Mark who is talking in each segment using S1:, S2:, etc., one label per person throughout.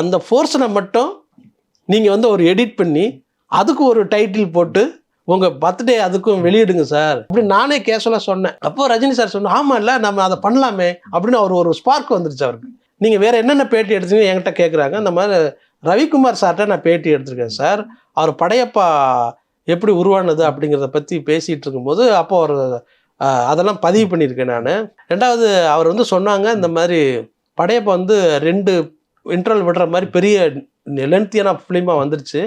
S1: அந்த போர்ஷனை மட்டும் நீங்கள் வந்து ஒரு எடிட் பண்ணி அதுக்கு ஒரு டைட்டில் போட்டு உங்கள் பர்த்டே அதுக்கும் வெளியிடுங்க சார் அப்படின்னு நானே கேஷுவலாக சொன்னேன். அப்போது ரஜினி சார் சொன்னோம், ஆமாம் இல்லை நம்ம அதை பண்ணலாமே அப்படின்னு அவர் ஒரு ஸ்பார்க் வந்துருச்சு அவருக்கு. நீங்கள் வேறு என்னென்ன பேட்டி எடுத்தீங்க என்கிட்ட கேட்குறாங்க. இந்த மாதிரி ரவிக்குமார் சார்கிட்ட நான் பேட்டி எடுத்திருக்கேன் சார், அவர் படையப்பா எப்படி உருவானது அப்படிங்கிறத பற்றி பேசிகிட்டு இருக்கும்போது அப்போ அவர் அதெல்லாம் பதிவு பண்ணியிருக்கேன் நான். ரெண்டாவது அவர் வந்து சொன்னாங்க, இந்த மாதிரி படையப்பா வந்து 2 இன்டர்வல் விடுற மாதிரி பெரிய லென்த்தியான ஃபிலிமாக வந்துருச்சு.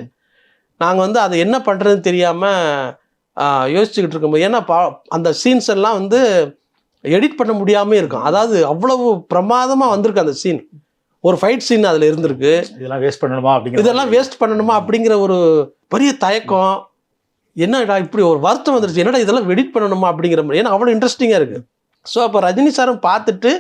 S1: நாங்கள் வந்து அதை என்ன பண்ணுறதுன்னு தெரியாமல் யோசிச்சுக்கிட்டு இருக்கும்போது, ஏன்னா அந்த சீன்ஸ் எல்லாம் வந்து எடிட் பண்ண முடியாமல் இருக்கும். அதாவது அவ்வளவு பிரமாதமாக வந்திருக்கு அந்த சீன். ஒரு ஃபைட் சீன் அதில் இருந்திருக்கு.
S2: இதெல்லாம் வேஸ்ட் பண்ணணுமா அப்படிங்கிற
S1: ஒரு பெரிய தயக்கம். என்னடா இப்படி ஒரு வருத்தம் வந்துருச்சு, என்னடா இதெல்லாம் எடிட் பண்ணணுமா அப்படிங்கிற மாதிரி. ஏன்னா அவ்வளோ இன்ட்ரெஸ்டிங்காக இருக்குது. ஸோ அப்போ ரஜினி சாரும் பார்த்துட்டு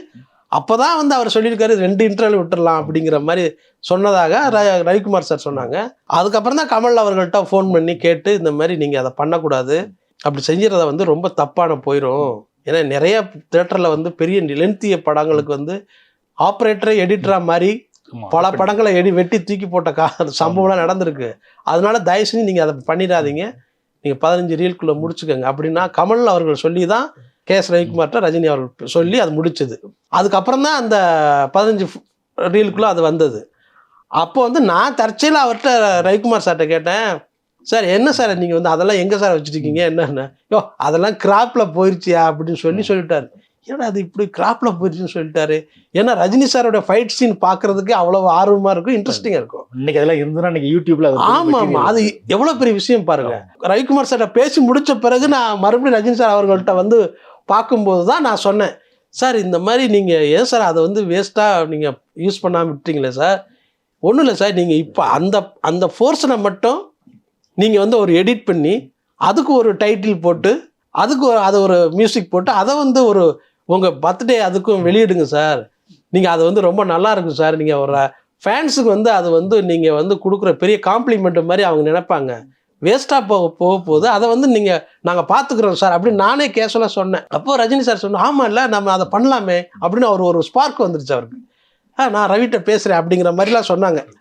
S1: அப்போ தான் வந்து அவர் சொல்லியிருக்காரு 2 இன்டர்வல் விட்டுடலாம் அப்படிங்கிற மாதிரி சொன்னதாக ரவிக்குமார் சார் சொன்னாங்க. அதுக்கப்புறம் தான் கமல் அவர்கள்ட்ட ஃபோன் பண்ணி கேட்டு, இந்த மாதிரி நீங்கள் அதை பண்ணக்கூடாது, அப்படி செஞ்சுறத வந்து ரொம்ப தப்பான போயிடும். ஏன்னா நிறைய தியேட்டரில் வந்து பெரிய லென்த்திய படங்களுக்கு வந்து ஆப்ரேட்டரை எடிட்டராக மாதிரி பல படங்களை வெட்டி தூக்கி போட்ட சம்பவம்லாம் நடந்திருக்கு. அதனால தயவு செஞ்சு நீங்கள் அதை பண்ணிடாதீங்க, நீங்கள் 15 ரீல்குள்ளே முடிச்சுக்கோங்க அப்படின்னா கமல் அவர்கள் சொல்லி தான் கேஎஸ் ரவிக்குமார்ட்ட ரஜினி அவர்கள் சொல்லி அது முடிச்சது. அதுக்கப்புறம் தான் அந்த 15 ரீலுக்குள்ளே அது வந்தது. அப்போ வந்து நான் தற்செயலாக அவர்கிட்ட ரவிக்குமார் சார்கிட்ட கேட்டேன், சார் என்ன சார் நீங்கள் வந்து அதெல்லாம் எங்கே சார் வச்சுருக்கீங்க, என்னென்ன யோ அதெல்லாம் கிராப்பில் போயிடுச்சியா அப்படின்னு சொல்லிட்டாரு. ஏன்னா அது இப்படி கிராப்பில் போயிடுச்சுன்னு சொல்லிட்டாரு. ஏன்னா ரஜினி சாரோட ஃபைட் சீன் பார்க்குறதுக்கு அவ்வளோ ஆர்வமாக இருக்கும், இன்ட்ரெஸ்டிங்காக இருக்கும்.
S2: இன்னைக்கு அதெல்லாம் இருந்ததுன்னா இன்னைக்கு யூடியூப்ல.
S1: ஆமாம், அது எவ்வளோ பெரிய விஷயம் பாருங்கள். ரவிக்குமார் சார்கிட்ட பேசி முடித்த பிறகு நான் மறுபடியும் ரஜினி சார் அவர்கள்ட்ட வந்து பார்க்கும்போது தான் நான் சொன்னேன், சார் இந்த மாதிரி நீங்கள் ஏன் சார் அதை வந்து வேஸ்ட்டாக நீங்கள் யூஸ் பண்ணாமல் விட்டீங்களே சார். ஒன்றும் இல்லை சார், நீங்கள் இப்போ அந்த போர்ஷனை மட்டும் நீங்கள் வந்து ஒரு எடிட் பண்ணி அதுக்கு ஒரு டைட்டில் போட்டு அதுக்கு அது ஒரு மியூசிக் போட்டு அதை வந்து ஒரு உங்கள் பர்த்டே அதுக்கும் வெளியிடுங்க சார். நீங்கள் அது வந்து ரொம்ப நல்லா இருக்கும் சார். நீங்கள் ஒரு ஃபேன்ஸுக்கு வந்து அது வந்து நீங்கள் வந்து கொடுக்குற பெரிய காம்ப்ளிமெண்ட் மாதிரி அவங்க நினைப்பாங்க. வேஸ்ட்டாக போக போகுது, அதை வந்து நாங்கள் பார்த்துக்குறோம் சார் அப்படின்னு நானே கேஷுவலாக சொன்னேன். அப்போது ரஜினி சார் சொன்னோம், ஆமாம் இல்லை நம்ம அதை பண்ணலாமே அப்படின்னு அவர் ஒரு ஸ்பார்க் வந்துருச்சு அவருக்கு. நான் ரவிட்ட பேசுகிறேன் அப்படிங்கிற மாதிரிலாம் சொன்னாங்க.